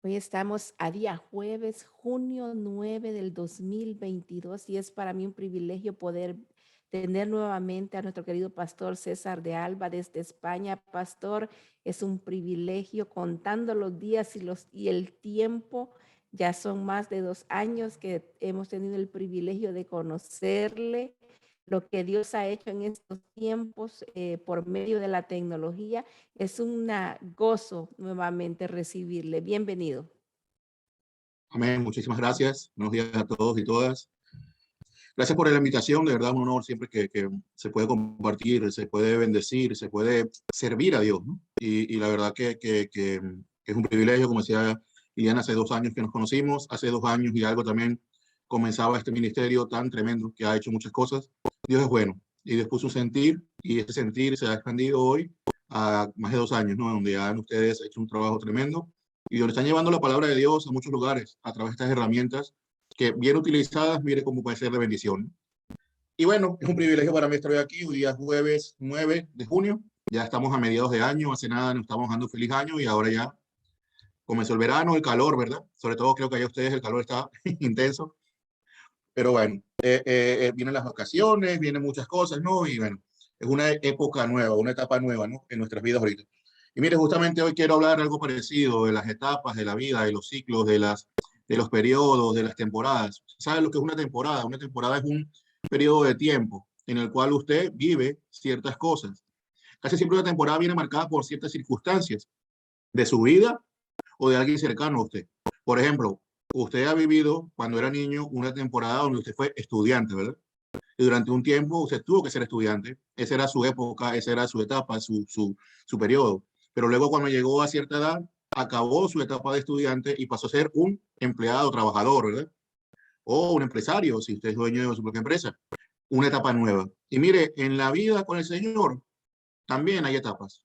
Hoy estamos a día jueves, junio 9 del 2022 y es para mí un privilegio poder tener nuevamente a nuestro querido pastor César de Alba desde España. Pastor, es un privilegio contando los días y el tiempo. Ya son más de 2 años que hemos tenido el privilegio de conocerle, lo que Dios ha hecho en estos tiempos por medio de la tecnología. Es un gozo nuevamente recibirle. Bienvenido. Amén, muchísimas gracias. Buenos días a todos y todas. Gracias por la invitación, de verdad un honor siempre que se puede compartir, se puede bendecir, se puede servir a Dios, ¿no? Y la verdad que es un privilegio, como decía Iliana, hace 2 años que nos conocimos, hace 2 años y algo también comenzaba este ministerio tan tremendo que ha hecho muchas cosas. Dios es bueno y Dios puso un sentir y ese sentir se ha expandido hoy a más de 2 años, ¿no? Donde han ustedes hecho un trabajo tremendo y donde están llevando la palabra de Dios a muchos lugares a través de estas herramientas que bien utilizadas, mire cómo puede ser de bendición. Y bueno, es un privilegio para mí estar hoy aquí, hoy día jueves 9 de junio, ya estamos a mediados de año, hace nada nos estamos dando feliz año y ahora ya comenzó el verano, el calor, ¿verdad? Sobre todo creo que allá ustedes el calor está intenso, pero bueno, vienen las vacaciones, vienen muchas cosas, ¿no? Y bueno, es una época nueva, una etapa nueva, ¿no? En nuestras vidas ahorita. Y mire, justamente hoy quiero hablar algo parecido de las etapas de la vida, de los ciclos, de los periodos, de las temporadas. ¿Sabe lo que es una temporada? Una temporada es un periodo de tiempo en el cual usted vive ciertas cosas. Casi siempre una temporada viene marcada por ciertas circunstancias de su vida o de alguien cercano a usted. Por ejemplo, usted ha vivido cuando era niño una temporada donde usted fue estudiante, ¿verdad? Y durante un tiempo usted tuvo que ser estudiante. Esa era su época, esa era su etapa, su periodo. Pero luego cuando llegó a cierta edad, acabó su etapa de estudiante y pasó a ser un empleado, trabajador, ¿verdad? O un empresario, si usted es dueño de su propia empresa. Una etapa nueva. Y mire, en la vida con el Señor también hay etapas,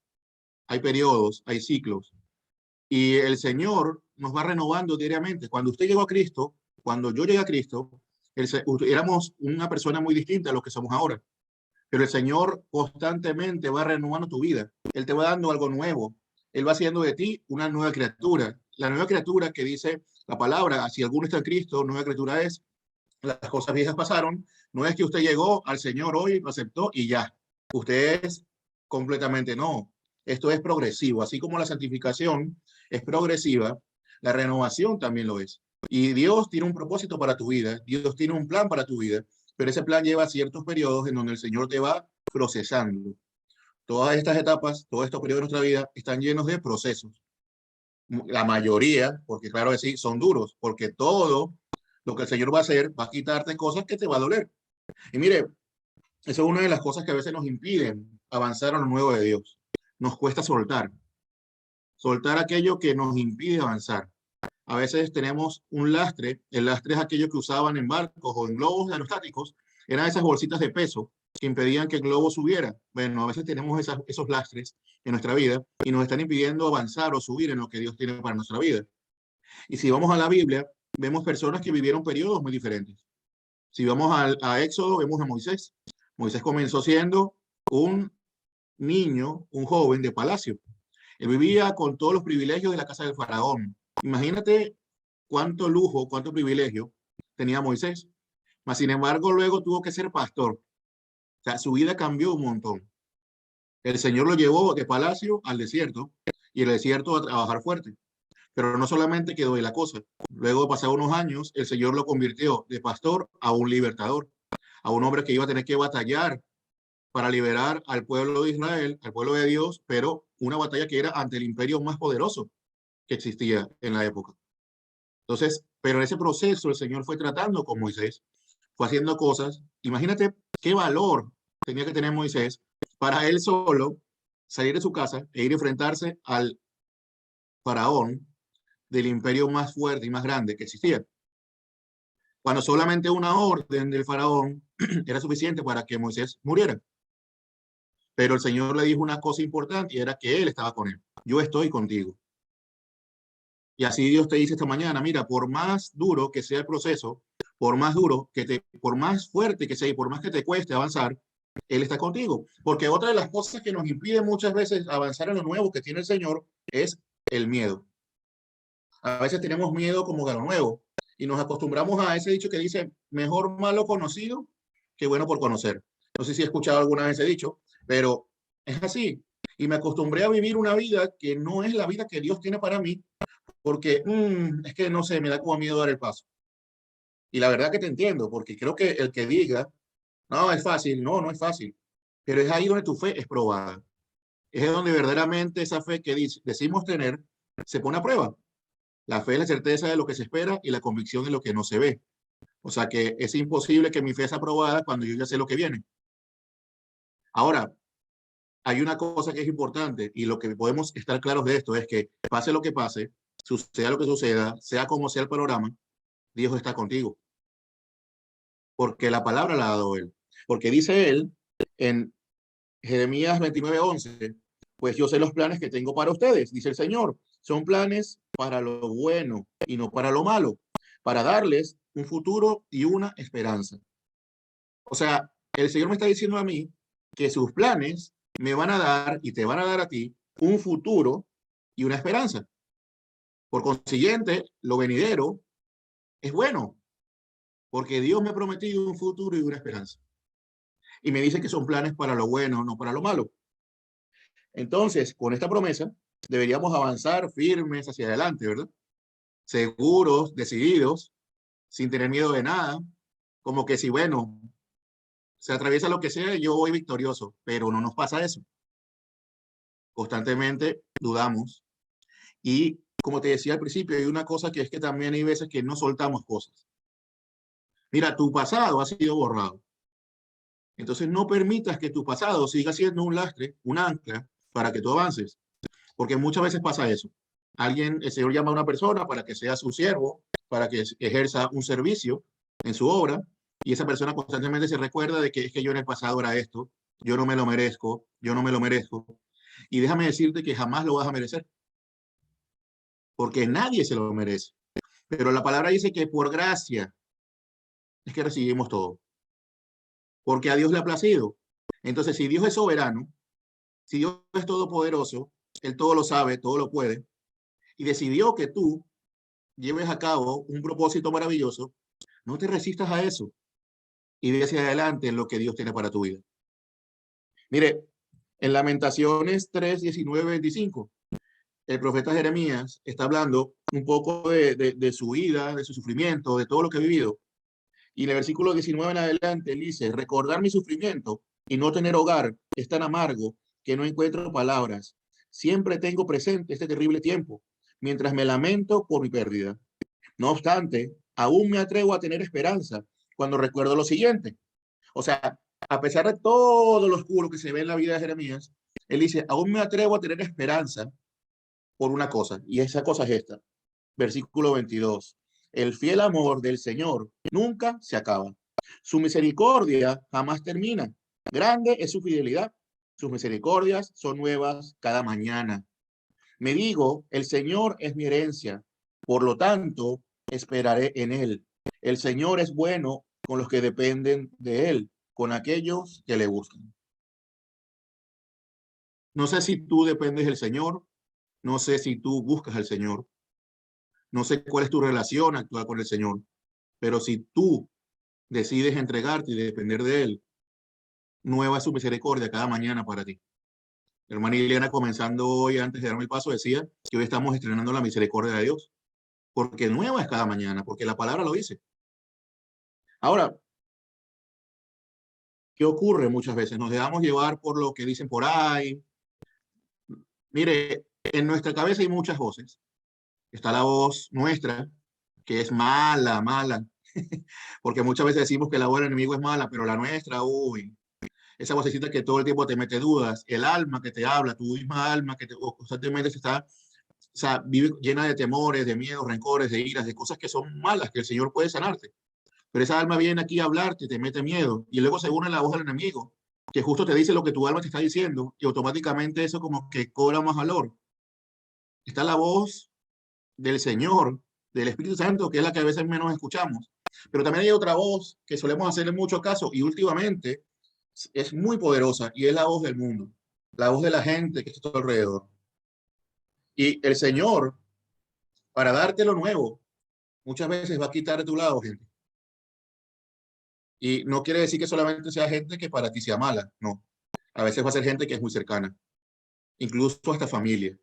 hay periodos, hay ciclos. Y el Señor nos va renovando diariamente. Cuando usted llegó a Cristo, cuando yo llegué a Cristo, éramos una persona muy distinta a lo que somos ahora. Pero el Señor constantemente va renovando tu vida. Él te va dando algo nuevo. Él va haciendo de ti una nueva criatura. La nueva criatura que dice la palabra, si alguno está en Cristo, nueva criatura es, las cosas viejas pasaron. No es que usted llegó al Señor hoy, lo aceptó y ya. Usted es completamente no. Esto es progresivo. Así como la santificación es progresiva, la renovación también lo es. Y Dios tiene un propósito para tu vida. Dios tiene un plan para tu vida. Pero ese plan lleva ciertos periodos en donde el Señor te va procesando. Todas estas etapas, todos estos periodos de nuestra vida están llenos de procesos. La mayoría, porque claro que sí, son duros, porque todo lo que el Señor va a hacer va a quitarte cosas que te va a doler. Y mire, eso es una de las cosas que a veces nos impiden avanzar a lo nuevo de Dios. Nos cuesta soltar aquello que nos impide avanzar. A veces tenemos un lastre, el lastre es aquello que usaban en barcos o en globos aerostáticos, eran esas bolsitas de peso que impedían que el globo subiera. Bueno, a veces tenemos esos lastres en nuestra vida y nos están impidiendo avanzar o subir en lo que Dios tiene para nuestra vida. Y si vamos a la Biblia, vemos personas que vivieron periodos muy diferentes. Si vamos a Éxodo, vemos a Moisés. Moisés comenzó siendo un niño, un joven de palacio. Él vivía con todos los privilegios de la casa del faraón. Imagínate cuánto lujo, cuánto privilegio tenía Moisés. Mas, sin embargo, luego tuvo que ser pastor. O sea, su vida cambió un montón. El Señor lo llevó de palacio al desierto y el desierto a trabajar fuerte. Pero no solamente quedó de la cosa. Luego de pasar unos años, el Señor lo convirtió de pastor a un libertador, a un hombre que iba a tener que batallar para liberar al pueblo de Israel, al pueblo de Dios, pero una batalla que era ante el imperio más poderoso que existía en la época. Entonces, pero en ese proceso el Señor fue tratando con Moisés, fue haciendo cosas. Imagínate qué valor tenía que tener Moisés para él solo salir de su casa e ir a enfrentarse al faraón del imperio más fuerte y más grande que existía. Cuando solamente una orden del faraón era suficiente para que Moisés muriera. Pero el Señor le dijo una cosa importante y era que Él estaba con él. Yo estoy contigo. Y así Dios te dice esta mañana, mira, por más duro que sea el proceso, por más duro por más fuerte que sea y por más que te cueste avanzar, Él está contigo. Porque otra de las cosas que nos impide muchas veces avanzar en lo nuevo que tiene el Señor es el miedo. A veces tenemos miedo como de lo nuevo y nos acostumbramos a ese dicho que dice, mejor malo conocido que bueno por conocer. No sé si he escuchado alguna vez ese dicho, pero es así. Y me acostumbré a vivir una vida que no es la vida que Dios tiene para mí, porque es que no sé, me da como miedo dar el paso. Y la verdad que te entiendo, porque creo que el que diga, no, es fácil, no, no es fácil, pero es ahí donde tu fe es probada. Es donde verdaderamente esa fe que decimos tener se pone a prueba. La fe es la certeza de lo que se espera y la convicción de lo que no se ve. O sea que es imposible que mi fe sea aprobada cuando yo ya sé lo que viene. Ahora, hay una cosa que es importante y lo que podemos estar claros de esto es que pase lo que pase, suceda lo que suceda, sea como sea el panorama, Dios está contigo. Porque la palabra la ha dado Él. Porque dice Él en Jeremías 29:11, pues yo sé los planes que tengo para ustedes, dice el Señor. Son planes para lo bueno y no para lo malo, para darles un futuro y una esperanza. O sea, el Señor me está diciendo a mí que sus planes me van a dar y te van a dar a ti un futuro y una esperanza. Por consiguiente, lo venidero es bueno, porque Dios me ha prometido un futuro y una esperanza. Y me dice que son planes para lo bueno, no para lo malo. Entonces, con esta promesa, deberíamos avanzar firmes hacia adelante, ¿verdad? Seguros, decididos, sin tener miedo de nada, como que si, bueno, se atraviesa lo que sea, yo voy victorioso, pero no nos pasa eso. Constantemente dudamos. Y como te decía al principio, hay una cosa que es que también hay veces que no soltamos cosas. Mira, tu pasado ha sido borrado. Entonces no permitas que tu pasado siga siendo un lastre, un ancla, para que tú avances. Porque muchas veces pasa eso. El Señor llama a una persona para que sea su siervo, para que ejerza un servicio en su obra, y esa persona constantemente se recuerda de que es que yo en el pasado era esto, yo no me lo merezco, yo no me lo merezco. Y déjame decirte que jamás lo vas a merecer, porque nadie se lo merece. Pero la palabra dice que por gracia es que recibimos todo, porque a Dios le ha placido. Entonces, si Dios es soberano, si Dios es todopoderoso, Él todo lo sabe, todo lo puede, y decidió que tú lleves a cabo un propósito maravilloso, no te resistas a eso y ve hacia adelante en lo que Dios tiene para tu vida. Mire, en Lamentaciones 3, 19, 25, el profeta Jeremías está hablando un poco de su vida, de su sufrimiento, de todo lo que ha vivido. Y en el versículo 19 en adelante, él dice, recordar mi sufrimiento y no tener hogar es tan amargo que no encuentro palabras. Siempre tengo presente este terrible tiempo, mientras me lamento por mi pérdida. No obstante, aún me atrevo a tener esperanza cuando recuerdo lo siguiente. O sea, a pesar de todo lo oscuro que se ve en la vida de Jeremías, él dice, aún me atrevo a tener esperanza por una cosa, y esa cosa es esta. Versículo 22. El fiel amor del Señor nunca se acaba. Su misericordia jamás termina. Grande es su fidelidad. Sus misericordias son nuevas cada mañana. Me digo, el Señor es mi herencia, por lo tanto, esperaré en Él. El Señor es bueno con los que dependen de Él, con aquellos que le buscan. No sé si tú dependes del Señor, no sé si tú buscas al Señor, no sé cuál es tu relación actual con el Señor, pero si tú decides entregarte y depender de Él, nueva es su misericordia cada mañana para ti. Hermana Ileana, comenzando hoy, antes de darme el paso, decía que hoy estamos estrenando la misericordia de Dios, porque nueva es cada mañana, porque la palabra lo dice. Ahora, ¿qué ocurre muchas veces? Nos dejamos llevar por lo que dicen por ahí. Mire, en nuestra cabeza hay muchas voces. Está la voz nuestra, que es mala, mala, porque muchas veces decimos que la voz del enemigo es mala, pero la nuestra, uy, esa vocecita que todo el tiempo te mete dudas, el alma que te habla, tu misma alma que constantemente se está, o sea, vive llena de temores, de miedos, rencores, de iras, de cosas que son malas, que el Señor puede sanarte. Pero esa alma viene aquí a hablarte, te mete miedo, y luego se une la voz del enemigo, que justo te dice lo que tu alma te está diciendo, y automáticamente eso como que cobra más valor. Está la voz del Señor, del Espíritu Santo, que es la que a veces menos escuchamos. Pero también hay otra voz que solemos hacerle mucho caso, y últimamente es muy poderosa y es la voz del mundo, la voz de la gente que está a tu alrededor. Y el Señor, para darte lo nuevo, muchas veces va a quitar de tu lado gente. Y no quiere decir que solamente sea gente que para ti sea mala, no. A veces va a ser gente que es muy cercana, incluso hasta familia.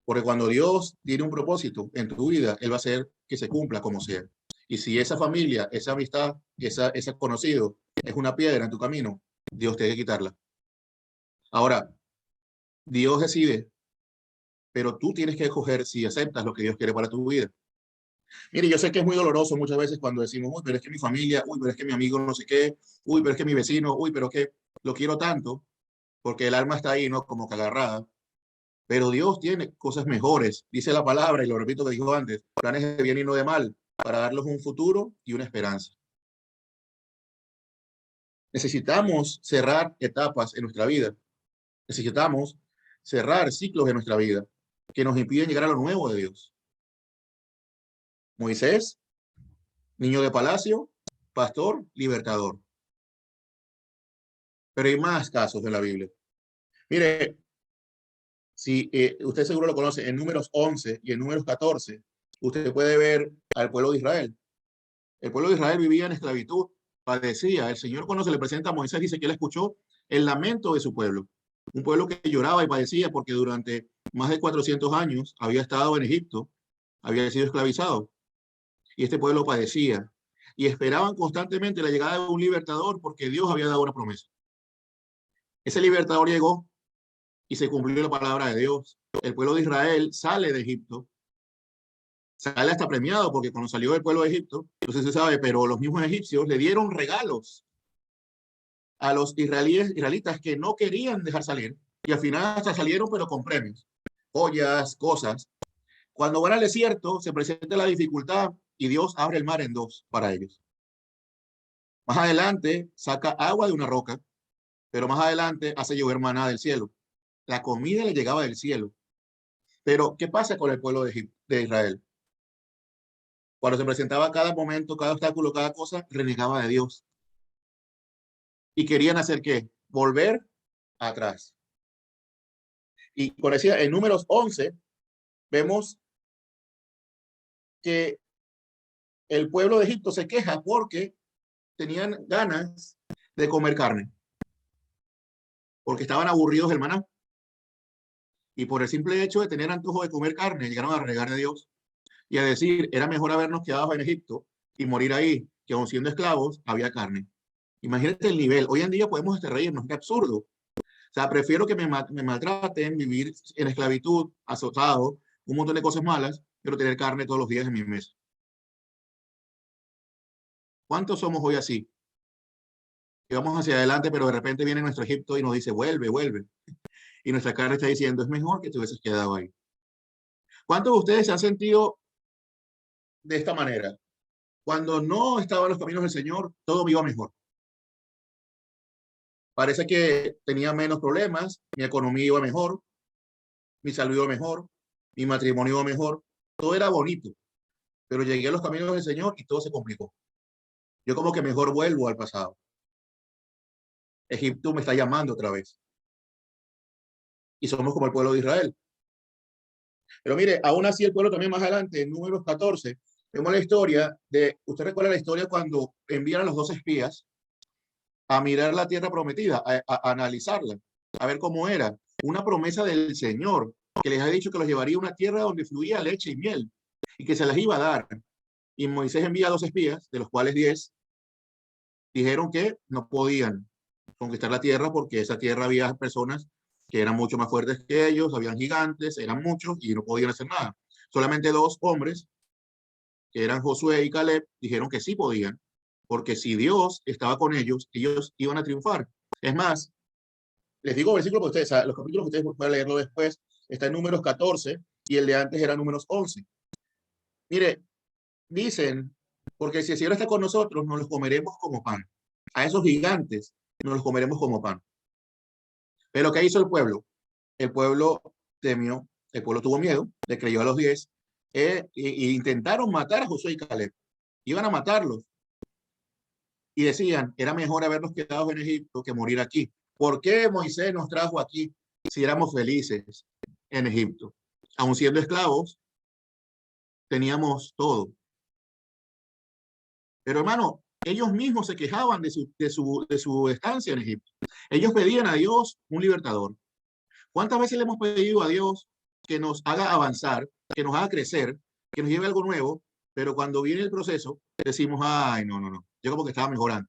Porque cuando Dios tiene un propósito en tu vida, Él va a hacer que se cumpla como sea. Y si esa familia, esa amistad, ese conocido es una piedra en tu camino, Dios tiene que quitarla. Ahora, Dios decide, pero tú tienes que escoger si aceptas lo que Dios quiere para tu vida. Mire, yo sé que es muy doloroso muchas veces cuando decimos, uy, pero es que mi familia, uy, pero es que mi amigo no sé qué, uy, pero es que mi vecino, uy, pero es que lo quiero tanto, porque el alma está ahí, ¿no? Como que agarrada. Pero Dios tiene cosas mejores. Dice la palabra, y lo repito que dijo antes, planes de bien y no de mal, para darles un futuro y una esperanza. Necesitamos cerrar etapas en nuestra vida. Necesitamos cerrar ciclos en nuestra vida que nos impiden llegar a lo nuevo de Dios. Moisés, niño de palacio, pastor, libertador. Pero hay más casos de la Biblia. Mire, si usted seguro lo conoce, en Números 11 y en Números 14, usted puede ver al pueblo de Israel. El pueblo de Israel vivía en esclavitud, padecía. El Señor cuando se le presenta a Moisés dice que él escuchó el lamento de su pueblo. Un pueblo que lloraba y padecía porque durante más de 400 años había estado en Egipto, había sido esclavizado. Y este pueblo padecía. Y esperaban constantemente la llegada de un libertador porque Dios había dado una promesa. Ese libertador llegó y se cumplió la palabra de Dios. El pueblo de Israel sale de Egipto, sale hasta premiado porque cuando salió del pueblo de Egipto, no sé si se sabe, pero los mismos egipcios le dieron regalos a los israelitas que no querían dejar salir y al final hasta salieron pero con premios, joyas, cosas. Cuando van al desierto se presenta la dificultad y Dios abre el mar en dos para ellos. Más adelante saca agua de una roca, pero más adelante hace llover maná del cielo. La comida le llegaba del cielo. Pero, ¿qué pasa con el pueblo de Israel? Cuando se presentaba cada momento, cada obstáculo, cada cosa, renegaba de Dios. ¿Y querían hacer qué? Volver atrás. Y por decir, en Números 11, vemos que el pueblo de Egipto se queja porque tenían ganas de comer carne, porque estaban aburridos del maná. Y por el simple hecho de tener antojo de comer carne, llegaron a renegar de Dios y a decir, era mejor habernos quedado en Egipto y morir ahí, que aun siendo esclavos, había carne. Imagínate el nivel. Hoy en día podemos reírnos, es absurdo. O sea, prefiero que me maltraten, vivir en esclavitud, azotado, un montón de cosas malas, pero tener carne todos los días en mi mesa. ¿Cuántos somos hoy así? Que vamos hacia adelante, pero de repente viene nuestro Egipto y nos dice, vuelve, vuelve. Y nuestra carne está diciendo, es mejor que te hubieses quedado ahí. ¿Cuántos de ustedes se han sentido de esta manera? Cuando no estaba en los caminos del Señor, todo me iba mejor. Parece que tenía menos problemas, mi economía iba mejor, mi salud iba mejor, mi matrimonio iba mejor, todo era bonito, pero llegué a los caminos del Señor y todo se complicó. Yo como que mejor vuelvo al pasado. Egipto me está llamando otra vez. Y somos como el pueblo de Israel. Pero mire, aún así el pueblo también más adelante, en Números 14, vemos la historia de, usted recuerda la historia cuando envían a los dos espías a mirar la tierra prometida, a analizarla, a ver cómo era. Una promesa del Señor que les ha dicho que los llevaría a una tierra donde fluía leche y miel y que se las iba a dar. Y Moisés envía a dos espías, de los cuales 10 dijeron que no podían conquistar la tierra porque esa tierra había personas que eran mucho más fuertes que ellos, habían gigantes, eran muchos y no podían hacer nada. Solamente dos hombres, que eran Josué y Caleb, dijeron que sí podían, porque si Dios estaba con ellos, ellos iban a triunfar. Es más, les digo versículos para ustedes, los capítulos que ustedes pueden leerlo después, está en Números 14 y el de antes era Números 11. Mire, dicen, porque si el Señor está con nosotros, nos los comeremos como pan. A esos gigantes nos los comeremos como pan. Pero ¿qué hizo el pueblo? El pueblo temió, el pueblo tuvo miedo, le creyó a los 10 e intentaron matar a Josué y Caleb. Iban a matarlos. Y decían, era mejor habernos quedado en Egipto que morir aquí. ¿Por qué Moisés nos trajo aquí si éramos felices en Egipto? Aun siendo esclavos, teníamos todo. Pero hermano, ellos mismos se quejaban de su estancia en Egipto. Ellos pedían a Dios un libertador. ¿Cuántas veces le hemos pedido a Dios que nos haga avanzar, que nos haga crecer, que nos lleve algo nuevo? Pero cuando viene el proceso, decimos, ay, no, no, no, yo como que estaba mejorando.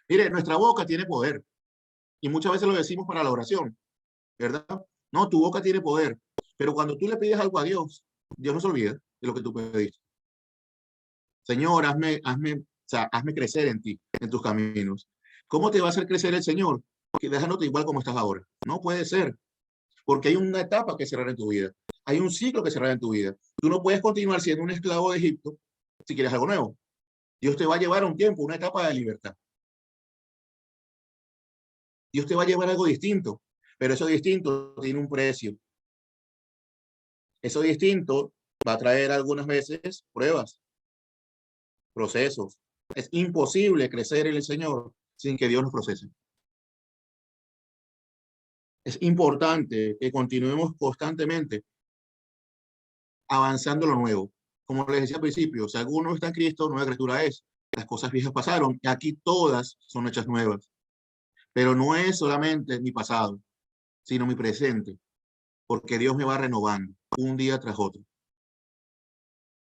Mire, nuestra boca tiene poder y muchas veces lo decimos para la oración, ¿verdad? No, tu boca tiene poder, pero cuando tú le pides algo a Dios, Dios no se olvida de lo que tú pediste. Señor, o sea, hazme crecer en ti, en tus caminos. ¿Cómo te va a hacer crecer el Señor? Que dejándote igual como estás ahora. No puede ser, porque hay una etapa que cerrar en tu vida. Hay un ciclo que cerrar en tu vida. Tú no puedes continuar siendo un esclavo de Egipto si quieres algo nuevo. Dios te va a llevar a un tiempo, una etapa de libertad. Dios te va a llevar a algo distinto, pero eso distinto tiene un precio. Eso distinto va a traer algunas veces pruebas, procesos. Es imposible crecer en el Señor sin que Dios nos procese. Es importante que continuemos constantemente avanzando lo nuevo. Como les decía al principio, si alguno está en Cristo, nueva criatura es. Las cosas viejas pasaron y aquí todas son hechas nuevas. Pero no es solamente mi pasado, sino mi presente, porque Dios me va renovando un día tras otro.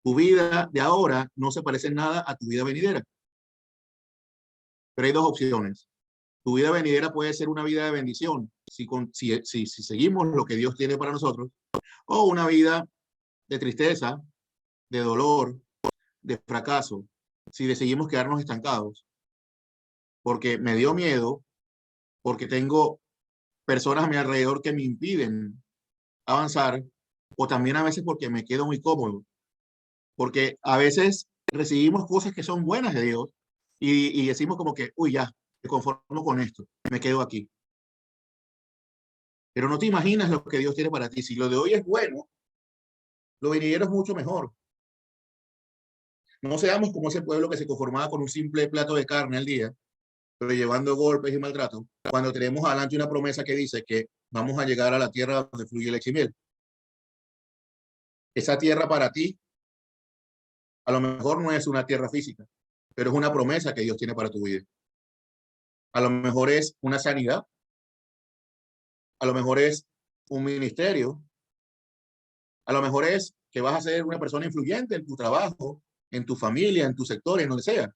Tu vida de ahora no se parece en nada a tu vida venidera. Pero hay dos opciones. Tu vida venidera puede ser una vida de bendición, si seguimos lo que Dios tiene para nosotros, o una vida de tristeza, de dolor, de fracaso, si decidimos quedarnos estancados, porque me dio miedo, porque tengo personas a mi alrededor que me impiden avanzar, o también a veces porque me quedo muy cómodo, porque a veces recibimos cosas que son buenas de Dios y decimos como que, uy, ya, me conformo con esto, me quedo aquí. Pero no te imaginas lo que Dios tiene para ti. Si lo de hoy es bueno, lo venidero es mucho mejor. No seamos como ese pueblo que se conformaba con un simple plato de carne al día, pero llevando golpes y maltrato, cuando tenemos adelante una promesa que dice que vamos a llegar a la tierra donde fluye leche y miel. Esa tierra para ti, a lo mejor no es una tierra física, pero es una promesa que Dios tiene para tu vida. A lo mejor es una sanidad, a lo mejor es un ministerio, a lo mejor es que vas a ser una persona influyente en tu trabajo, en tu familia, en tu sector, en donde sea.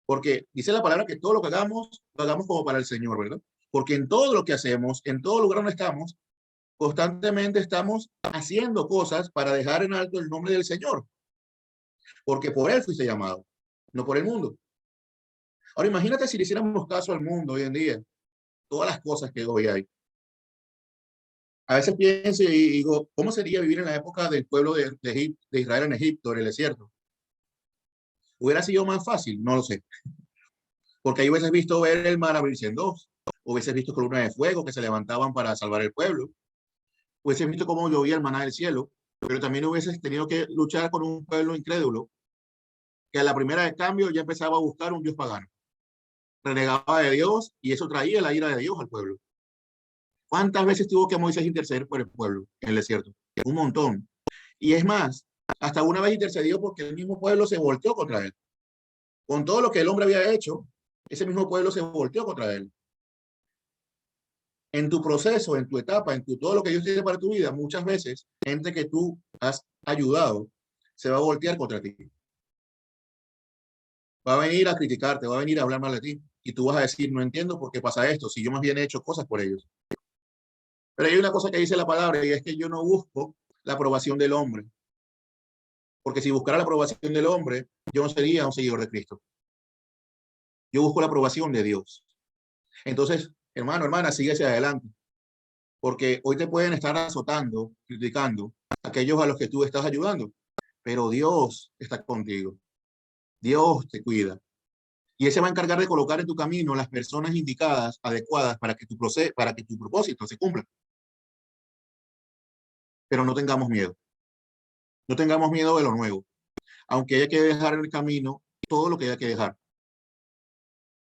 Porque dice la palabra que todo lo hagamos como para el Señor, ¿verdad? Porque en todo lo que hacemos, en todo lugar donde estamos, constantemente estamos haciendo cosas para dejar en alto el nombre del Señor. Porque por Él fuiste llamado, no por el mundo. Ahora imagínate si le hiciéramos caso al mundo hoy en día, todas las cosas que hoy hay. A veces pienso y digo, ¿cómo sería vivir en la época del pueblo de Israel en Egipto, en el desierto? ¿Hubiera sido más fácil? No lo sé. Porque ahí hubieses visto ver el mar abrirse en dos, hubieses visto columnas de fuego que se levantaban para salvar el pueblo, hubieses visto cómo llovía el maná del cielo, pero también hubieses tenido que luchar con un pueblo incrédulo que a la primera de cambio ya empezaba a buscar un Dios pagano. Renegaba de Dios y eso traía la ira de Dios al pueblo. ¿Cuántas veces tuvo que Moisés interceder por el pueblo en el desierto? Un montón. Y es más, hasta una vez intercedió porque el mismo pueblo se volteó contra él. Con todo lo que el hombre había hecho, ese mismo pueblo se volteó contra él. En tu proceso, en tu etapa, todo lo que Dios tiene para tu vida, muchas veces, gente que tú has ayudado se va a voltear contra ti. Va a venir a criticarte, va a venir a hablar mal de ti. Y tú vas a decir, no entiendo por qué pasa esto, si yo más bien he hecho cosas por ellos. Pero hay una cosa que dice la palabra y es que yo no busco la aprobación del hombre. Porque si buscara la aprobación del hombre, yo no sería un seguidor de Cristo. Yo busco la aprobación de Dios. Entonces, hermano, hermana, sigue hacia adelante. Porque hoy te pueden estar azotando, criticando a aquellos a los que tú estás ayudando. Pero Dios está contigo. Dios te cuida. Y Él se va a encargar de colocar en tu camino las personas indicadas, adecuadas para que para que tu propósito se cumpla. Pero no tengamos miedo. No tengamos miedo de lo nuevo. Aunque haya que dejar el camino todo lo que haya que dejar.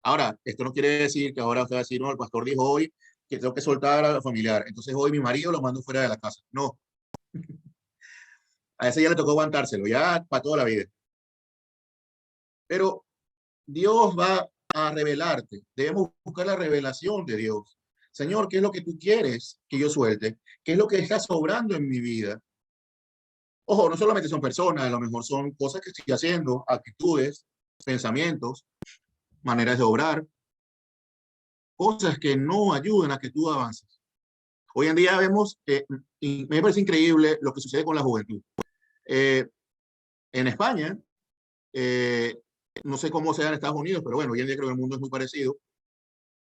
Ahora, esto no quiere decir que ahora usted va a decir, no, el pastor dijo hoy que tengo que soltar a la familiar, entonces hoy mi marido lo mando fuera de la casa. No, a ese ya le tocó aguantárselo, ya para toda la vida. Pero Dios va a revelarte. Debemos buscar la revelación de Dios. Señor, ¿qué es lo que tú quieres que yo suelte? ¿Qué es lo que está sobrando en mi vida? Ojo, no solamente son personas, a lo mejor son cosas que estoy haciendo, actitudes, pensamientos, maneras de obrar, cosas que no ayudan a que tú avances. Hoy en día vemos, y me parece increíble lo que sucede con la juventud. Eh, en España, eh, no sé cómo sea en Estados Unidos, pero bueno, hoy en día creo que el mundo es muy parecido.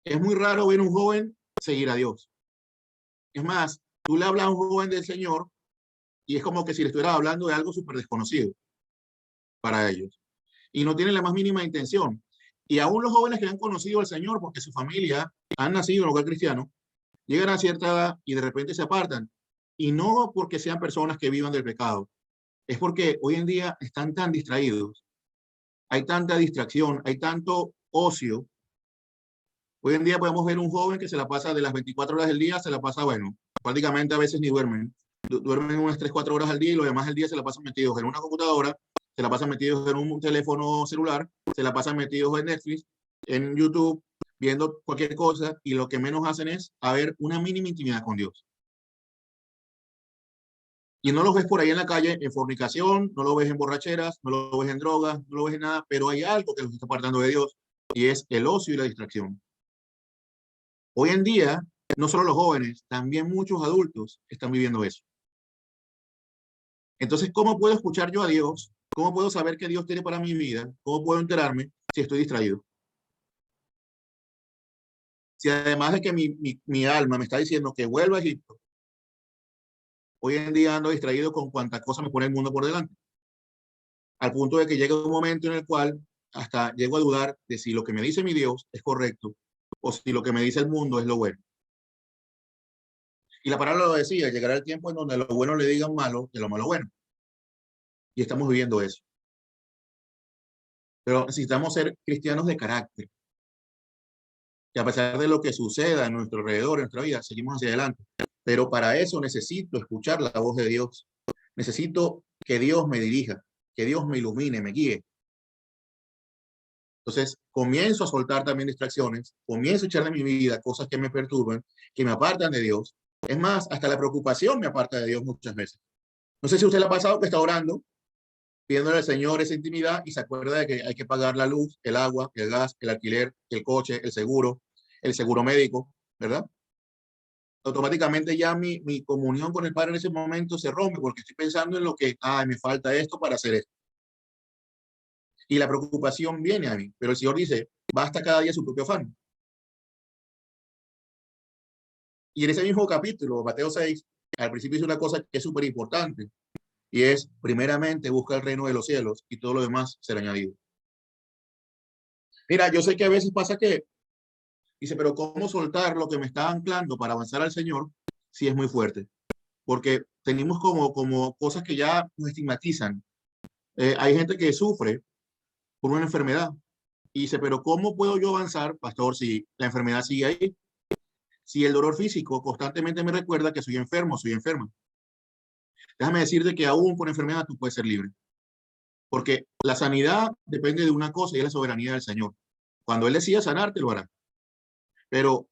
Es muy raro ver a un joven seguir a Dios. Es más, tú le hablas a un joven del Señor y es como que si le estuvieras hablando de algo súper desconocido para ellos. Y no tienen la más mínima intención. Y aún los jóvenes que han conocido al Señor porque su familia han nacido en un hogar cristiano, llegan a cierta edad y de repente se apartan. Y no porque sean personas que vivan del pecado, es porque hoy en día están tan distraídos, hay tanta distracción, hay tanto ocio. Hoy en día podemos ver un joven que se la pasa de las 24 horas del día, se la pasa, bueno, prácticamente a veces ni duermen. Duermen unas 3, 4 horas al día y lo demás del día se la pasan metidos en una computadora, se la pasan metidos en un teléfono celular, se la pasan metidos en Netflix, en YouTube, viendo cualquier cosa y lo que menos hacen es haber una mínima intimidad con Dios. Y no los ves por ahí en la calle en fornicación, no lo ves en borracheras, no lo ves en drogas, no lo ves en nada, pero hay algo que los está apartando de Dios y es el ocio y la distracción. Hoy en día, no solo los jóvenes, también muchos adultos están viviendo eso. Entonces, ¿cómo puedo escuchar yo a Dios? ¿Cómo puedo saber qué Dios tiene para mi vida? ¿Cómo puedo enterarme si estoy distraído? Si además de que mi alma me está diciendo que vuelva a Egipto, hoy en día ando distraído con cuántas cosas me pone el mundo por delante. Al punto de que llega un momento en el cual hasta llego a dudar de si lo que me dice mi Dios es correcto o si lo que me dice el mundo es lo bueno. Y la palabra lo decía, llegará el tiempo en donde a lo bueno le digan malo y a lo malo bueno. Y estamos viviendo eso. Pero necesitamos ser cristianos de carácter, que a pesar de lo que suceda en nuestro alrededor, en nuestra vida, seguimos hacia adelante. Pero para eso necesito escuchar la voz de Dios. Necesito que Dios me dirija, que Dios me ilumine, me guíe. Entonces, comienzo a soltar también distracciones, comienzo a echar de mi vida cosas que me perturban, que me apartan de Dios. Es más, hasta la preocupación me aparta de Dios muchas veces. No sé si usted le ha pasado que está orando, pidiéndole al Señor esa intimidad y se acuerda de que hay que pagar la luz, el agua, el gas, el alquiler, el coche, el seguro médico, ¿verdad? Automáticamente ya mi comunión con el Padre en ese momento se rompe porque estoy pensando en lo que, me falta esto para hacer esto. Y la preocupación viene a mí, pero el Señor dice, basta cada día su propio afán. Y en ese mismo capítulo, Mateo 6, al principio dice una cosa que es súper importante, y es, primeramente, busca el reino de los cielos y todo lo demás será añadido. Mira, yo sé que a veces pasa que, dice, pero ¿cómo soltar lo que me está anclando para avanzar al Señor si es muy fuerte? Porque tenemos como cosas que ya nos estigmatizan. Hay gente que sufre por una enfermedad y dice, pero ¿cómo puedo yo avanzar, pastor, si la enfermedad sigue ahí? Si el dolor físico constantemente me recuerda que soy enfermo, soy enferma. Déjame decirte que aún con enfermedad tú puedes ser libre. Porque la sanidad depende de una cosa y es la soberanía del Señor. Cuando Él decida sanarte, lo hará. Pero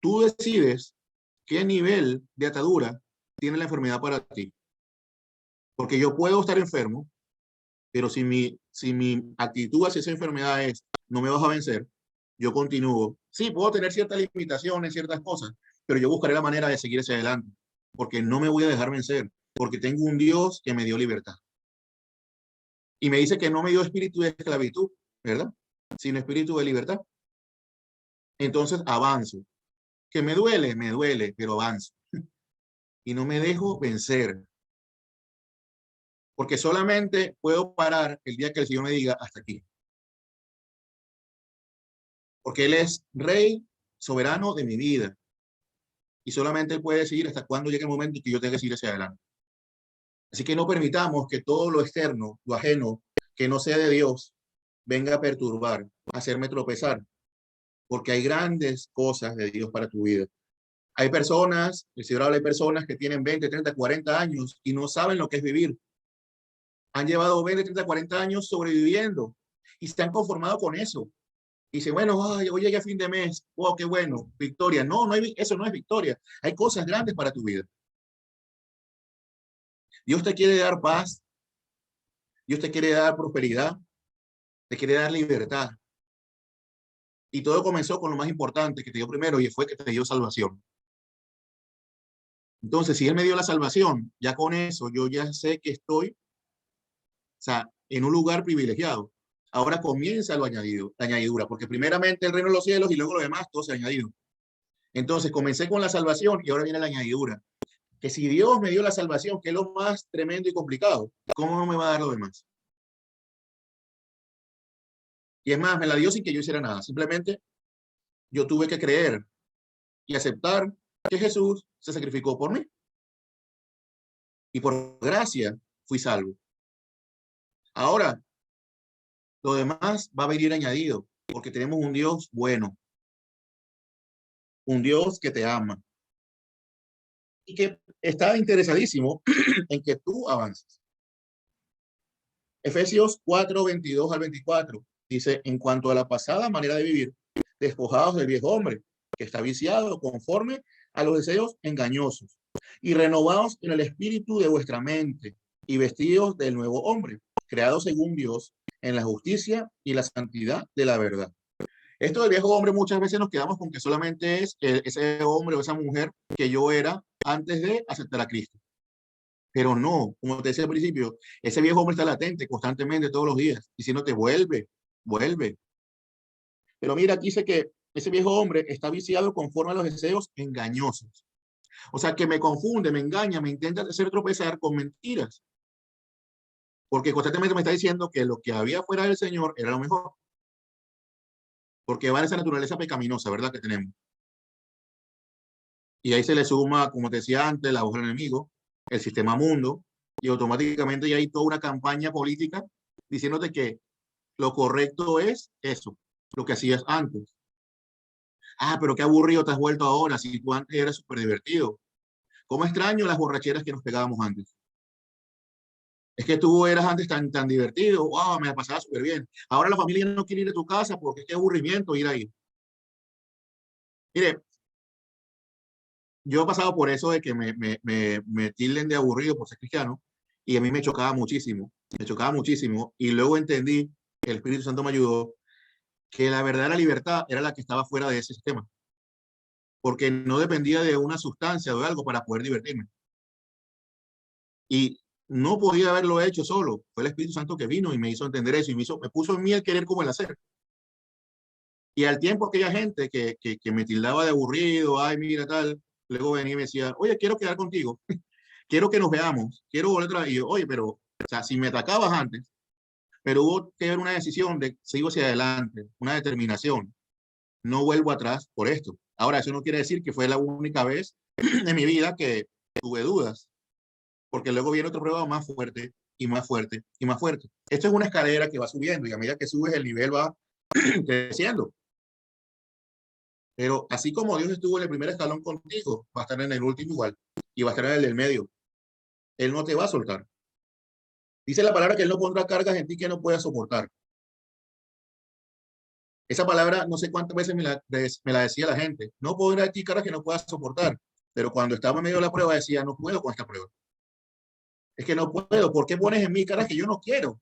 tú decides qué nivel de atadura tiene la enfermedad para ti. Porque yo puedo estar enfermo, pero si mi actitud hacia esa enfermedad es no me vas a vencer, yo continúo. Sí, puedo tener ciertas limitaciones, ciertas cosas, pero yo buscaré la manera de seguir hacia adelante, porque no me voy a dejar vencer, porque tengo un Dios que me dio libertad. Y me dice que no me dio espíritu de esclavitud, ¿verdad? Sino espíritu de libertad. Entonces avanzo. Que me duele, pero avanzo. Y no me dejo vencer. Porque solamente puedo parar el día que el Señor me diga hasta aquí. Porque Él es rey soberano de mi vida. Y solamente Él puede decidir hasta cuándo llegue el momento en que yo tenga que seguir hacia adelante. Así que no permitamos que todo lo externo, lo ajeno, que no sea de Dios, venga a perturbar, a hacerme tropezar, porque hay grandes cosas de Dios para tu vida. Hay personas, el Señor habla, hay personas que tienen 20, 30, 40 años y no saben lo que es vivir. Han llevado 20, 30, 40 años sobreviviendo y se han conformado con eso. Y dice, bueno, ay, hoy llegué a fin de mes, wow, qué bueno, victoria. No, no hay, eso no es victoria. Hay cosas grandes para tu vida. Dios te quiere dar paz, Dios te quiere dar prosperidad, te quiere dar libertad. Y todo comenzó con lo más importante que te dio primero y fue que te dio salvación. Entonces, si Él me dio la salvación, ya con eso yo ya sé que estoy, o sea, en un lugar privilegiado. Ahora comienza lo añadido, la añadidura, porque primeramente el reino de los cielos y luego lo demás, todo se ha añadido. Entonces, comencé con la salvación y ahora viene la añadidura. Que si Dios me dio la salvación, que es lo más tremendo y complicado, ¿cómo no me va a dar lo demás? Y es más, me la dio sin que yo hiciera nada. Simplemente yo tuve que creer y aceptar que Jesús se sacrificó por mí. Y por gracia fui salvo. Ahora, lo demás va a venir añadido, porque tenemos un Dios bueno, un Dios que te ama y que está interesadísimo en que tú avances. Efesios 4, 22 al 24 dice, en cuanto a la pasada manera de vivir, despojados del viejo hombre, que está viciado conforme a los deseos engañosos, y renovados en el espíritu de vuestra mente, y vestidos del nuevo hombre, creado según Dios, en la justicia y la santidad de la verdad. Esto del viejo hombre muchas veces nos quedamos con que solamente es ese hombre o esa mujer que yo era antes de aceptar a Cristo. Pero no, como te decía al principio, ese viejo hombre está latente constantemente todos los días, diciéndote vuelve, vuelve. Pero mira, aquí dice que ese viejo hombre está viciado conforme a los deseos engañosos. O sea, que me confunde, me engaña, me intenta hacer tropezar con mentiras. Porque constantemente me está diciendo que lo que había fuera del Señor era lo mejor. Porque va en esa naturaleza pecaminosa, ¿verdad? Que tenemos. Y ahí se le suma, como te decía antes, la voz del enemigo, el sistema mundo, y automáticamente ya hay toda una campaña política diciéndote que lo correcto es eso, lo que hacías antes. Ah, pero qué aburrido te has vuelto ahora, si tú antes eras súper divertido. ¿Cómo extraño las borracheras que nos pegábamos antes? Es que tú eras antes tan divertido, wow, me la pasaba súper bien. Ahora la familia no quiere ir a tu casa porque qué aburrimiento ir ahí. Mire, yo he pasado por eso de que me tilden de aburrido por ser cristiano y a mí me chocaba muchísimo y luego entendí, el Espíritu Santo me ayudó, que la verdadera libertad era la que estaba fuera de ese sistema, porque no dependía de una sustancia o de algo para poder divertirme. Y no podía haberlo hecho solo, fue el Espíritu Santo que vino y me hizo entender eso y me puso en mí el querer como el hacer. Y al tiempo aquella gente que me tildaba de aburrido, ay, mira tal, luego venía y me decía, oye, quiero quedar contigo, quiero que nos veamos, quiero volver a... Y yo, oye, pero, o sea, si me atacabas antes, pero hubo que ver una decisión de sigo hacia adelante, una determinación, no vuelvo atrás por esto. Ahora, eso no quiere decir que fue la única vez en mi vida que tuve dudas, porque luego viene otra prueba más fuerte y más fuerte y más fuerte. Esto es una escalera que va subiendo y a medida que subes el nivel va creciendo. Pero así como Dios estuvo en el primer escalón contigo, va a estar en el último igual y va a estar en el del medio. Él no te va a soltar. Dice la palabra que Él no pondrá cargas en ti que no puedas soportar. Esa palabra no sé cuántas veces me la decía la gente. No pondrá en ti cargas que no puedas soportar. Pero cuando estaba en medio de la prueba decía, no puedo con esta prueba. Es que no puedo. ¿Por qué pones en mí cargas que yo no quiero?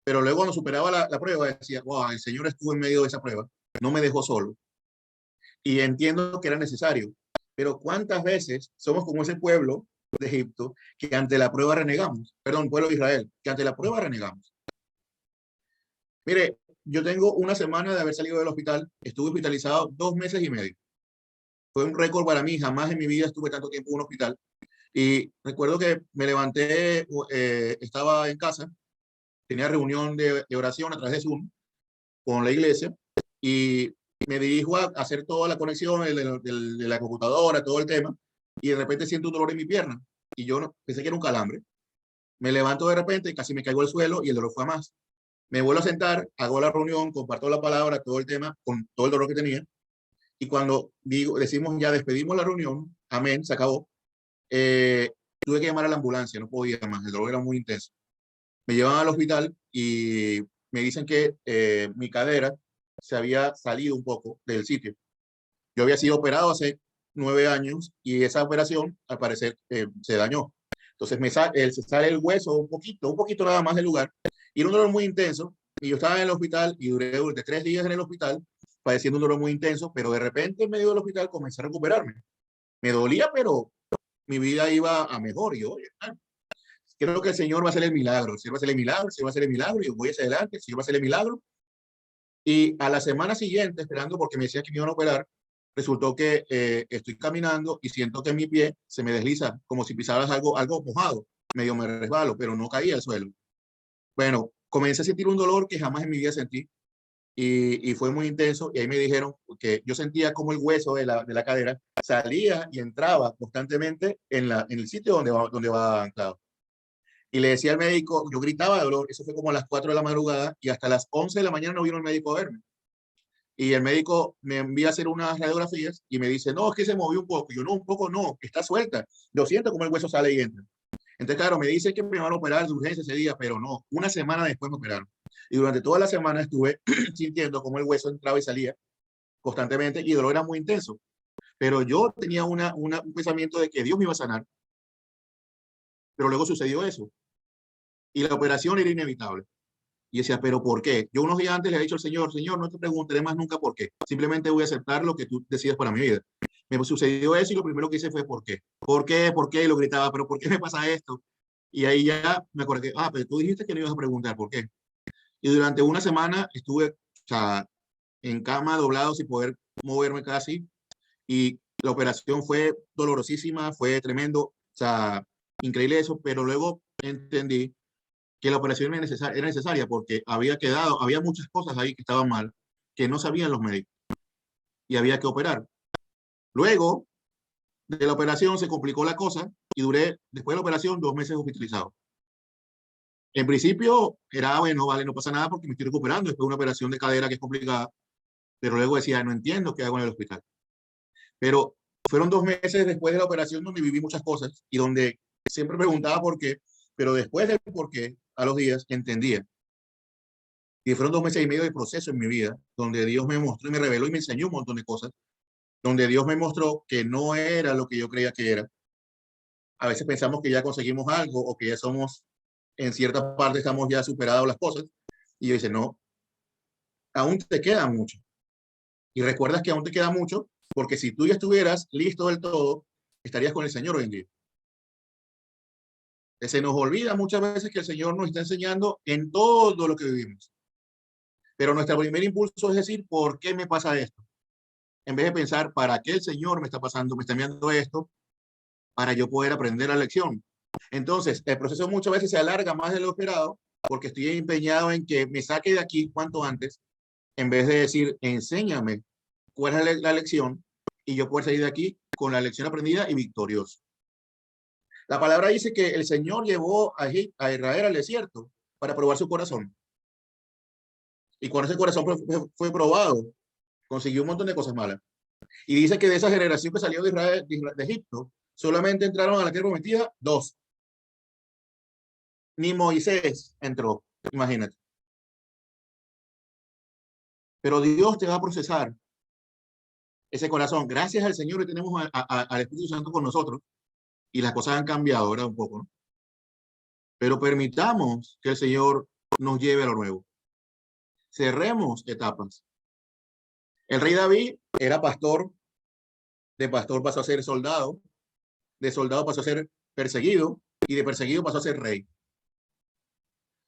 Pero luego cuando superaba la prueba decía, wow, el Señor estuvo en medio de esa prueba. No me dejó solo. Y entiendo que era necesario. Pero ¿cuántas veces somos como ese pueblo de Egipto que ante la prueba renegamos? Perdón, pueblo de Israel, que ante la prueba renegamos. Mire, yo tengo una semana de haber salido del hospital. Estuve hospitalizado 2 meses y medio. Fue un récord para mí. Jamás en mi vida estuve tanto tiempo en un hospital. Y recuerdo que me levanté, estaba en casa, tenía reunión de oración a través de Zoom con la iglesia y me dirijo a hacer toda la conexión de la computadora, todo el tema, y de repente siento un dolor en mi pierna. Y yo pensé que era un calambre. Me levanto de repente, casi me caigo al suelo y el dolor fue a más. Me vuelvo a sentar, hago la reunión, comparto la palabra, todo el tema, con todo el dolor que tenía. Y cuando decimos ya despedimos la reunión, amén, se acabó, tuve que llamar a la ambulancia, no podía más, el dolor era muy intenso. Me llevan al hospital y me dicen que mi cadera se había salido un poco del sitio. Yo había sido operado hace 9 años y esa operación al parecer se dañó. Entonces se sale el hueso un poquito nada más del lugar. Y era un dolor muy intenso. Y yo estaba en el hospital y duré durante 3 días en el hospital padeciendo un dolor muy intenso, pero de repente en medio del hospital comencé a recuperarme. Me dolía, pero mi vida iba a mejor. Y yo, oye, creo que el Señor va a hacer el milagro. El Señor va a hacer el milagro, el Señor va a hacer el milagro. Y yo voy hacia adelante, el Señor va a hacer el milagro. Y a la semana siguiente, esperando porque me decían que me iban a operar, resultó que estoy caminando y siento que mi pie se me desliza como si pisaras algo mojado. Medio me resbalo, pero no caía al suelo. Bueno, comencé a sentir un dolor que jamás en mi vida sentí y fue muy intenso. Y ahí me dijeron que yo sentía como el hueso de la cadera salía y entraba constantemente en el sitio donde va anclado. Y le decía al médico, yo gritaba de dolor, eso fue como a las 4 de la madrugada y hasta las 11 de la mañana no vino el médico a verme. Y el médico me envía a hacer unas radiografías y me dice, no, es que se movió un poco. Y yo, no, un poco no, está suelta. Yo siento como el hueso sale y entra. Entonces, claro, me dice que me van a operar de urgencia ese día, pero no, una semana después me operaron. Y durante toda la semana estuve sintiendo como el hueso entraba y salía constantemente y el dolor era muy intenso. Pero yo tenía un pensamiento de que Dios me iba a sanar, pero luego sucedió eso. Y la operación era inevitable. Y decía, ¿pero por qué? Yo unos días antes le he dicho al Señor, Señor, no te preguntaré más nunca por qué. Simplemente voy a aceptar lo que tú decidas para mi vida. Me sucedió eso y lo primero que hice fue ¿por qué? ¿Por qué? ¿Por qué? Y lo gritaba, ¿pero por qué me pasa esto? Y ahí ya me acordé que, pero tú dijiste que no ibas a preguntar por qué. Y durante una semana estuve, o sea, en cama, doblado, sin poder moverme casi. Y la operación fue dolorosísima, fue tremendo, o sea, increíble eso, pero luego entendí que la operación era necesaria porque había muchas cosas ahí que estaban mal, que no sabían los médicos y había que operar. Luego de la operación se complicó la cosa y duré, después de la operación, 2 meses hospitalizado. En principio era, bueno, vale, no pasa nada porque me estoy recuperando después de una operación de cadera que es complicada, pero luego decía, no entiendo qué hago en el hospital. Pero fueron 2 meses después de la operación donde viví muchas cosas y donde siempre preguntaba por qué, pero después del por qué, a los días, entendía. Y fueron 2 meses y medio de proceso en mi vida, donde Dios me mostró y me reveló y me enseñó un montón de cosas, donde Dios me mostró que no era lo que yo creía que era. A veces pensamos que ya conseguimos algo o que ya somos, en cierta parte estamos ya superados las cosas. Y yo dice, no, aún te queda mucho. Y recuerdas que aún te queda mucho, porque si tú ya estuvieras listo del todo, estarías con el Señor hoy en día. Se nos olvida muchas veces que el Señor nos está enseñando en todo lo que vivimos. Pero nuestro primer impulso es decir, ¿por qué me pasa esto? En vez de pensar, ¿para qué el Señor me está pasando, me está enviando esto? Para yo poder aprender la lección. Entonces, el proceso muchas veces se alarga más de lo esperado porque estoy empeñado en que me saque de aquí cuanto antes, en vez de decir, enséñame cuál es la lección y yo poder salir de aquí con la lección aprendida y victorioso. La palabra dice que el Señor llevó a Israel al desierto para probar su corazón. Y cuando ese corazón fue probado, consiguió un montón de cosas malas. Y dice que de esa generación que salió de Israel, de Egipto, solamente entraron a la tierra prometida 2. Ni Moisés entró, imagínate. Pero Dios te va a procesar ese corazón. Gracias al Señor que tenemos al Espíritu Santo con nosotros. Y las cosas han cambiado ahora un poco, ¿no? Pero permitamos que el Señor nos lleve a lo nuevo. Cerremos etapas. El rey David era pastor, de pastor pasó a ser soldado, de soldado pasó a ser perseguido y de perseguido pasó a ser rey.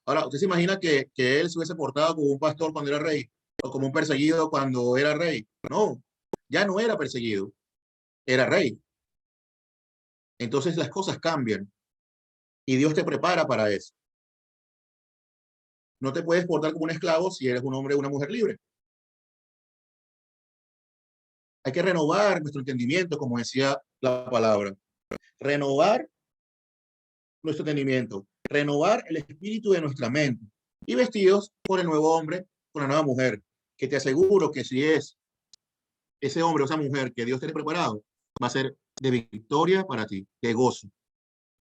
Ahora, ¿usted se imagina que él se hubiese portado como un pastor cuando era rey o como un perseguido cuando era rey? No, ya no era perseguido, era rey. Entonces las cosas cambian y Dios te prepara para eso. No te puedes portar como un esclavo si eres un hombre o una mujer libre. Hay que renovar nuestro entendimiento, como decía la palabra. Renovar nuestro entendimiento, renovar el espíritu de nuestra mente y vestidos por el nuevo hombre, con la nueva mujer, que te aseguro que si es ese hombre o esa mujer que Dios tiene preparado, va a ser de victoria para ti, de gozo,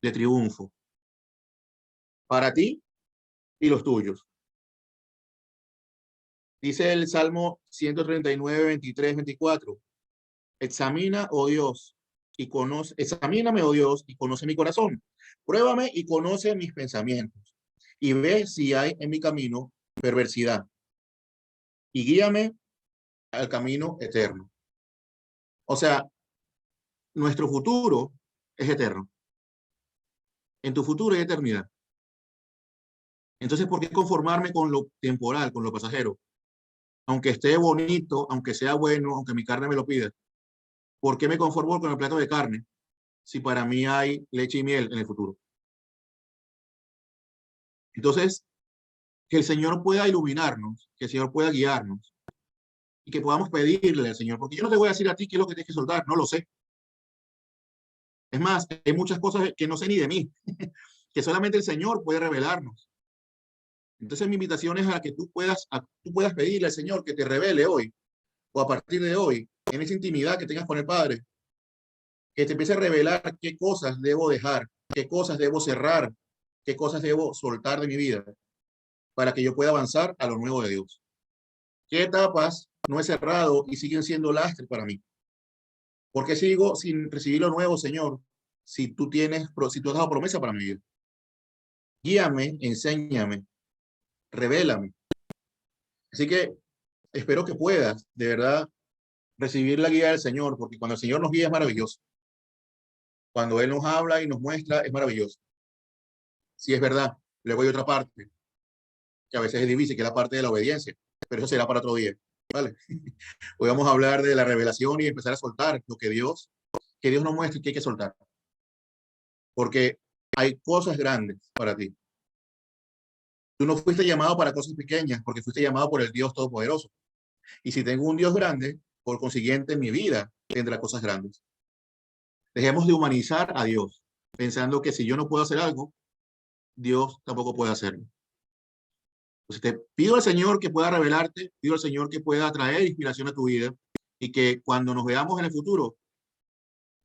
de triunfo, para ti y los tuyos. Dice el Salmo 139, 23, 24. Examina, oh Dios, y conoce, examíname, oh Dios, y conoce mi corazón. Pruébame y conoce mis pensamientos. Y ve si hay en mi camino perversidad. Y guíame al camino eterno. O sea, nuestro futuro es eterno. En tu futuro hay eternidad. Entonces, ¿por qué conformarme con lo temporal, con lo pasajero? Aunque esté bonito, aunque sea bueno, aunque mi carne me lo pida. ¿Por qué me conformo con el plato de carne si para mí hay leche y miel en el futuro? Entonces, que el Señor pueda iluminarnos, que el Señor pueda guiarnos y que podamos pedirle al Señor, porque yo no te voy a decir a ti qué es lo que tienes que soltar, no lo sé. Es más, hay muchas cosas que no sé ni de mí, que solamente el Señor puede revelarnos. Entonces mi invitación es a que tú puedas pedirle al Señor que te revele hoy, o a partir de hoy, en esa intimidad que tengas con el Padre, que te empiece a revelar qué cosas debo dejar, qué cosas debo cerrar, qué cosas debo soltar de mi vida, para que yo pueda avanzar a lo nuevo de Dios. ¿Qué etapas no he cerrado y siguen siendo lastre para mí? ¿Por qué sigo sin recibir lo nuevo, Señor? Si tú has dado promesa para mi vida. Guíame, enséñame, revélame. Así que espero que puedas, de verdad, recibir la guía del Señor, porque cuando el Señor nos guía es maravilloso. Cuando Él nos habla y nos muestra, es maravilloso. Sí, es verdad. Luego hay otra parte, que a veces es difícil, que es la parte de la obediencia, pero eso será para otro día. ¿Vale? Hoy vamos a hablar de la revelación y empezar a soltar lo que Dios nos muestra y que hay que soltar. Porque hay cosas grandes para ti. Tú no fuiste llamado para cosas pequeñas, porque fuiste llamado por el Dios Todopoderoso. Y si tengo un Dios grande, por consiguiente, mi vida tendrá cosas grandes. Dejemos de humanizar a Dios, pensando que si yo no puedo hacer algo, Dios tampoco puede hacerlo. Entonces te pido al Señor que pueda revelarte, pido al Señor que pueda traer inspiración a tu vida y que cuando nos veamos en el futuro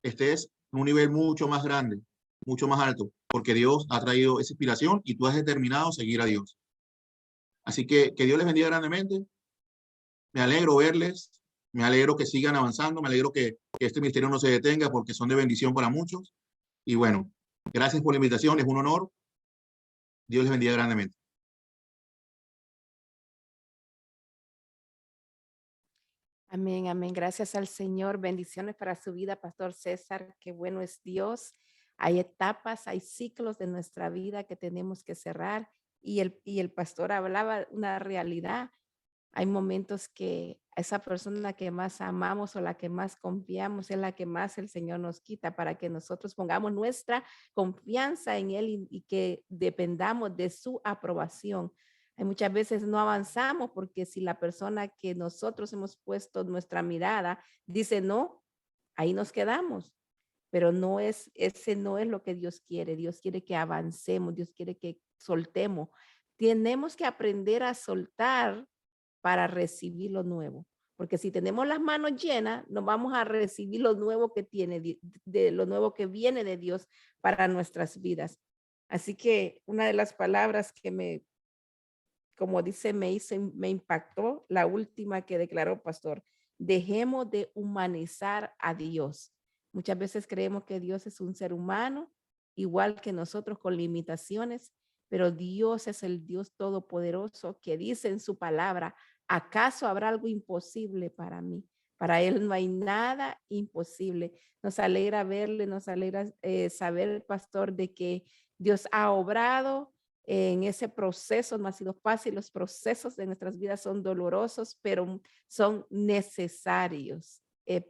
estés en un nivel mucho más grande, mucho más alto, porque Dios ha traído esa inspiración y tú has determinado seguir a Dios. Así que Dios les bendiga grandemente. Me alegro verles, me alegro que sigan avanzando, me alegro que este ministerio no se detenga porque son de bendición para muchos. Y bueno, gracias por la invitación, es un honor. Dios les bendiga grandemente. Amén, amén. Gracias al Señor. Bendiciones para su vida, Pastor César. Qué bueno es Dios. Hay etapas, hay ciclos de nuestra vida que tenemos que cerrar. Y el pastor hablaba una realidad. Hay momentos que esa persona que más amamos o la que más confiamos es la que más el Señor nos quita para que nosotros pongamos nuestra confianza en Él y que dependamos de su aprobación. Hay muchas veces no avanzamos porque si la persona que nosotros hemos puesto nuestra mirada dice no, ahí nos quedamos. Pero ese no es lo que Dios quiere. Dios quiere que avancemos, Dios quiere que soltemos. Tenemos que aprender a soltar para recibir lo nuevo. Porque si tenemos las manos llenas, no vamos a recibir lo nuevo que tiene, de lo nuevo que viene de Dios para nuestras vidas. Así que una de las palabras que como dice, me impactó la última que declaró pastor. Dejemos de humanizar a Dios. Muchas veces creemos que Dios es un ser humano, igual que nosotros con limitaciones, pero Dios es el Dios todopoderoso que dice en su palabra, ¿acaso habrá algo imposible para mí? Para Él no hay nada imposible. Nos alegra verle, nos alegra saber, pastor, de que Dios ha obrado en ese proceso. No ha sido fácil, los procesos de nuestras vidas son dolorosos, pero son necesarios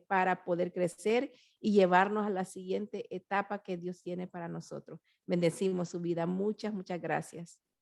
para poder crecer y llevarnos a la siguiente etapa que Dios tiene para nosotros. Bendecimos su vida. Muchas, muchas gracias.